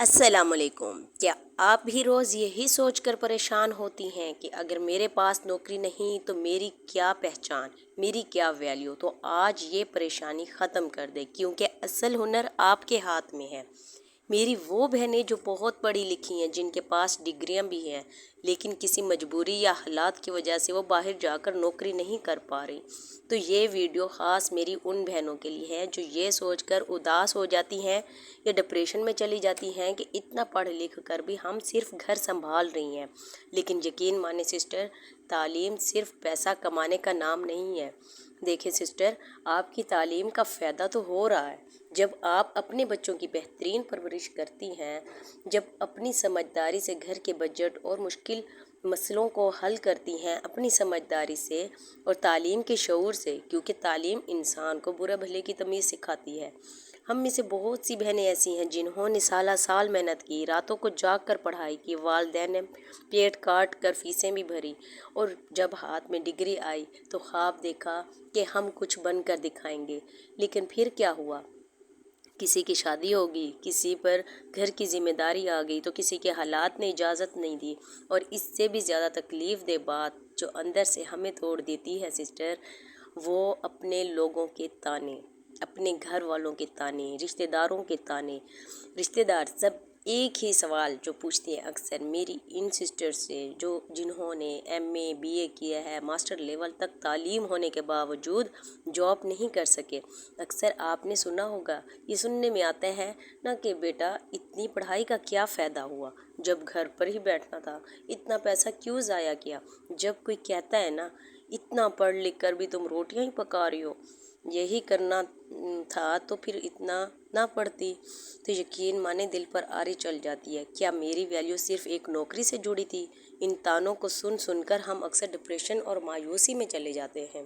السلام علیکم۔ کیا آپ بھی روز یہی سوچ کر پریشان ہوتی ہیں کہ اگر میرے پاس نوکری نہیں تو میری کیا پہچان، میری کیا ویلیو؟ تو آج یہ پریشانی ختم کر دے، کیونکہ اصل ہنر آپ کے ہاتھ میں ہے۔ میری وہ بہنیں جو بہت پڑھی لکھی ہیں، جن کے پاس ڈگریاں بھی ہیں، لیکن کسی مجبوری یا حالات کی وجہ سے وہ باہر جا کر نوکری نہیں کر پا رہی، تو یہ ویڈیو خاص میری ان بہنوں کے لیے ہے جو یہ سوچ کر اداس ہو جاتی ہیں یا ڈپریشن میں چلی جاتی ہیں کہ اتنا پڑھ لکھ کر بھی ہم صرف گھر سنبھال رہی ہیں۔ لیکن یقین مانیں سسٹر، تعلیم صرف پیسہ کمانے کا نام نہیں ہے۔ دیکھیں سسٹر، آپ کی تعلیم کا فائدہ تو ہو رہا ہے جب آپ اپنے بچوں کی بہترین پرورش کرتی ہیں، جب اپنی سمجھداری سے گھر کے بجٹ اور مشکل مسئلوں کو حل کرتی ہیں اپنی سمجھداری سے اور تعلیم کے شعور سے، کیونکہ تعلیم انسان کو برے بھلے کی تمیز سکھاتی ہے۔ ہم میں سے بہت سی بہنیں ایسی ہیں جنہوں نے سالہ سال محنت کی، راتوں کو جاگ کر پڑھائی کی، والدین نے پیٹ کاٹ کر فیسیں بھی بھری، اور جب ہاتھ میں ڈگری آئی تو خواب دیکھا کہ ہم کچھ بن کر دکھائیں گے۔ لیکن پھر کیا ہوا؟ کسی کی شادی ہوگی، کسی پر گھر کی ذمہ داری آ گئی، تو کسی کے حالات نے اجازت نہیں دی، اور اس سے بھی زیادہ تکلیف دہ بات جو اندر سے ہمیں توڑ دیتی ہے سسٹر، وہ اپنے لوگوں کے تانے، اپنے گھر والوں کے تانے، رشتہ داروں کے تانے۔ رشتہ دار سب ایک ہی سوال جو پوچھتے ہیں اکثر میری ان سسٹر سے جنہوں نے MA BA کیا ہے، ماسٹر لیول تک تعلیم ہونے کے باوجود جاب نہیں کر سکے۔ اکثر آپ نے سنا ہوگا، یہ سننے میں آتا ہے نا کہ بیٹا اتنی پڑھائی کا کیا فائدہ ہوا جب گھر پر ہی بیٹھنا تھا، اتنا پیسہ کیوں ضائع کیا؟ جب کوئی کہتا ہے نا اتنا پڑھ لکھ کر بھی تم روٹیاں ہی پکا رہی ہو، یہی کرنا تھا تو پھر اتنا نہ پڑھتی، تو یقین مانے دل پر آری چل جاتی ہے۔ کیا میری ویلیو صرف ایک نوکری سے جڑی تھی؟ ان تانوں کو سن سن کر ہم اکثر ڈپریشن اور مایوسی میں چلے جاتے ہیں۔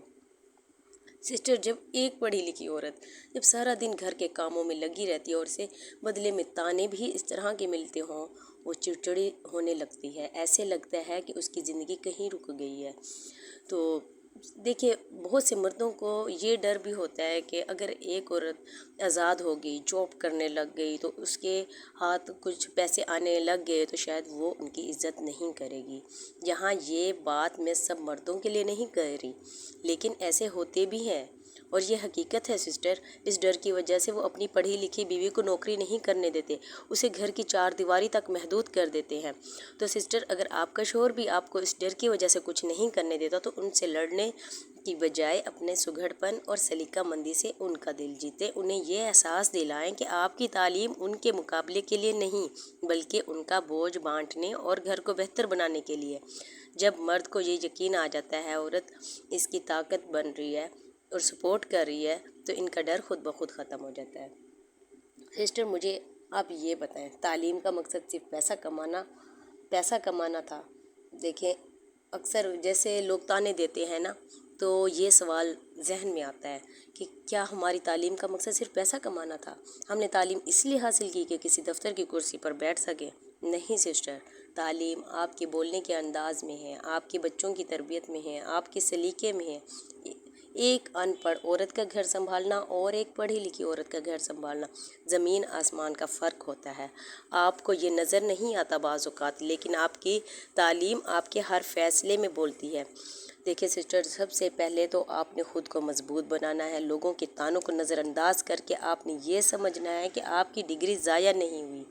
سسٹر، جب ایک پڑھی لکھی عورت جب سارا دن گھر کے کاموں میں لگی رہتی ہے اور اسے بدلے میں تانے بھی اس طرح کے ملتے ہوں، وہ چڑچڑی ہونے لگتی ہے، ایسے لگتا ہے کہ اس کی زندگی کہیں رک گئی ہے۔ تو دیکھیے، بہت سے مردوں کو یہ ڈر بھی ہوتا ہے کہ اگر ایک عورت آزاد ہو گئی، جاب کرنے لگ گئی، تو اس کے ہاتھ کچھ پیسے آنے لگ گئے تو شاید وہ ان کی عزت نہیں کرے گی۔ یہاں یہ بات میں سب مردوں کے لیے نہیں کہہ رہی، لیکن ایسے ہوتے بھی ہیں، اور یہ حقیقت ہے سسٹر۔ اس ڈر کی وجہ سے وہ اپنی پڑھی لکھی بیوی کو نوکری نہیں کرنے دیتے، اسے گھر کی چار دیواری تک محدود کر دیتے ہیں۔ تو سسٹر، اگر آپ کا شوہر بھی آپ کو اس ڈر کی وجہ سے کچھ نہیں کرنے دیتا تو ان سے لڑنے کی بجائے اپنے سگڑ پن اور سلیقہ مندی سے ان کا دل جیتے، انہیں یہ احساس دلائیں کہ آپ کی تعلیم ان کے مقابلے کے لیے نہیں بلکہ ان کا بوجھ بانٹنے اور گھر کو بہتر بنانے کے لیے۔ جب مرد کو یہ یقین آ جاتا ہے عورت اس کی طاقت بن رہی ہے اور سپورٹ کر رہی ہے، تو ان کا ڈر خود بخود ختم ہو جاتا ہے۔ سسٹر، مجھے آپ یہ بتائیں، تعلیم کا مقصد صرف پیسہ کمانا تھا؟ دیکھیں، اکثر جیسے لوگ تانے دیتے ہیں نا، تو یہ سوال ذہن میں آتا ہے کہ کیا ہماری تعلیم کا مقصد صرف پیسہ کمانا تھا؟ ہم نے تعلیم اس لیے حاصل کی کہ کسی دفتر کی کرسی پر بیٹھ سکیں؟ نہیں سسٹر، تعلیم آپ کے بولنے کے انداز میں ہے، آپ کے بچوں کی تربیت میں ہے، آپ کے سلیقے میں ہے۔ ایک ان پڑھ عورت کا گھر سنبھالنا اور ایک پڑھی لکھی عورت کا گھر سنبھالنا زمین آسمان کا فرق ہوتا ہے۔ آپ کو یہ نظر نہیں آتا بعض اوقات، لیکن آپ کی تعلیم آپ کے ہر فیصلے میں بولتی ہے۔ دیکھیں سسٹر، سب سے پہلے تو آپ نے خود کو مضبوط بنانا ہے، لوگوں کے تانوں کو نظر انداز کر کے آپ نے یہ سمجھنا ہے کہ آپ کی ڈگری ضائع نہیں ہوئی۔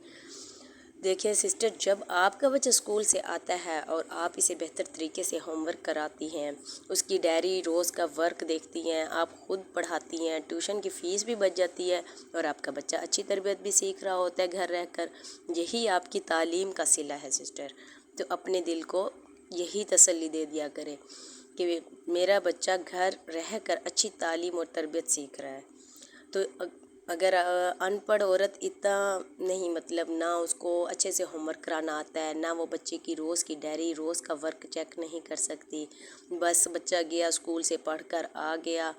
دیکھیں سسٹر، جب آپ کا بچہ اسکول سے آتا ہے اور آپ اسے بہتر طریقے سے ہوم ورک کراتی ہیں، اس کی ڈائری روز کا ورک دیکھتی ہیں، آپ خود پڑھاتی ہیں، ٹیوشن کی فیس بھی بچ جاتی ہے، اور آپ کا بچہ اچھی تربیت بھی سیکھ رہا ہوتا ہے گھر رہ کر، یہی آپ کی تعلیم کا صلہ ہے سسٹر۔ تو اپنے دل کو یہی تسلی دے دیا کریں کہ میرا بچہ گھر رہ کر اچھی تعلیم اور تربیت سیکھ رہا ہے۔ تو اگر ان پڑھ عورت اتنا نہیں، مطلب نہ اس کو اچھے سے ہوم ورک کرانا آتا ہے، نہ وہ بچے کی روز کی ڈائری روز کا ورک چیک نہیں کر سکتی، بس بچہ گیا اسکول سے پڑھ کر آ گیا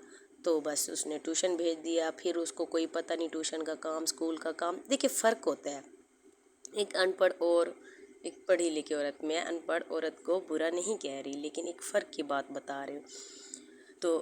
تو بس اس نے ٹیوشن بھیج دیا، پھر اس کو کوئی پتہ نہیں ٹیوشن کا کام، اسکول کا کام۔ دیکھیں، فرق ہوتا ہے ایک ان پڑھ اور ایک پڑھی لکھی عورت میں۔ ان پڑھ عورت کو برا نہیں کہہ رہی، لیکن ایک فرق کی بات بتا رہی ہوں۔ تو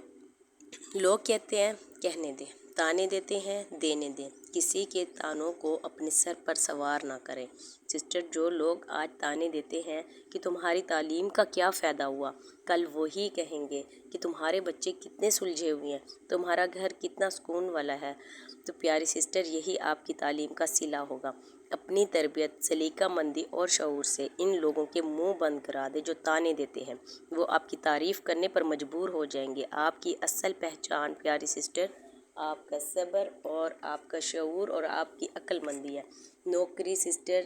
لوگ کہتے ہیں کہنے دیں، تانے دیتے ہیں دینے دیں، کسی کے تانوں کو اپنے سر پر سوار نہ کریں۔ سسٹر، جو لوگ آج تانے دیتے ہیں کہ تمہاری تعلیم کا کیا فائدہ ہوا، کل وہی کہیں گے کہ تمہارے بچے کتنے سلجھے ہوئے ہیں، تمہارا گھر کتنا سکون والا ہے۔ تو پیاری سسٹر، یہی آپ کی تعلیم کا صلہ ہوگا۔ اپنی تربیت، سلیقہ مندی اور شعور سے ان لوگوں کے منہ بند کرا دے جو تانے دیتے ہیں۔ وہ آپ کی تعریف کرنے پر مجبور ہو جائیں گے۔ آپ کی اصل پہچان پیاری سسٹر آپ کا صبر اور آپ کا شعور اور آپ کی عقل مندی ہے۔ نوکری سسٹر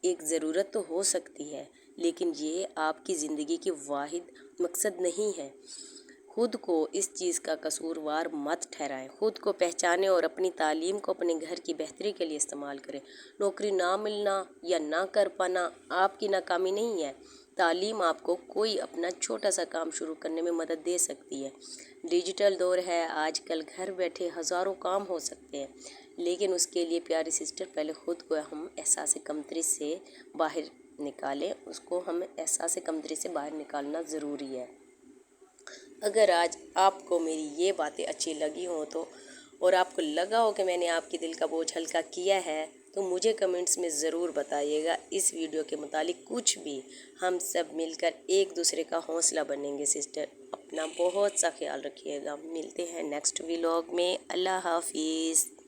ایک ضرورت تو ہو سکتی ہے، لیکن یہ آپ کی زندگی کی واحد مقصد نہیں ہے۔ خود کو اس چیز کا قصوروار مت ٹھہرائیں۔ خود کو پہچانیں اور اپنی تعلیم کو اپنے گھر کی بہتری کے لیے استعمال کریں۔ نوکری نہ ملنا یا نہ کر پانا آپ کی ناکامی نہیں ہے۔ تعلیم آپ کو کوئی اپنا چھوٹا سا کام شروع کرنے میں مدد دے سکتی ہے۔ ڈیجیٹل دور ہے، آج کل گھر بیٹھے ہزاروں کام ہو سکتے ہیں، لیکن اس کے لیے پیاری سسٹر پہلے خود کو ہم احساس کمتری سے باہر نکالیں۔ اس کو ہم احساس کمتری سے باہر نکالنا ضروری ہے۔ اگر آج آپ کو میری یہ باتیں اچھی لگی ہوں اور آپ کو لگا ہو کہ میں نے آپ کے دل کا بوجھ ہلکا کیا ہے، تو مجھے کمنٹس میں ضرور بتائیے گا اس ویڈیو کے متعلق کچھ بھی۔ ہم سب مل کر ایک دوسرے کا حوصلہ بنیں گے سسٹر۔ اپنا بہت سا خیال رکھیے گا۔ ملتے ہیں نیکسٹ ولاگ میں۔ اللہ حافظ۔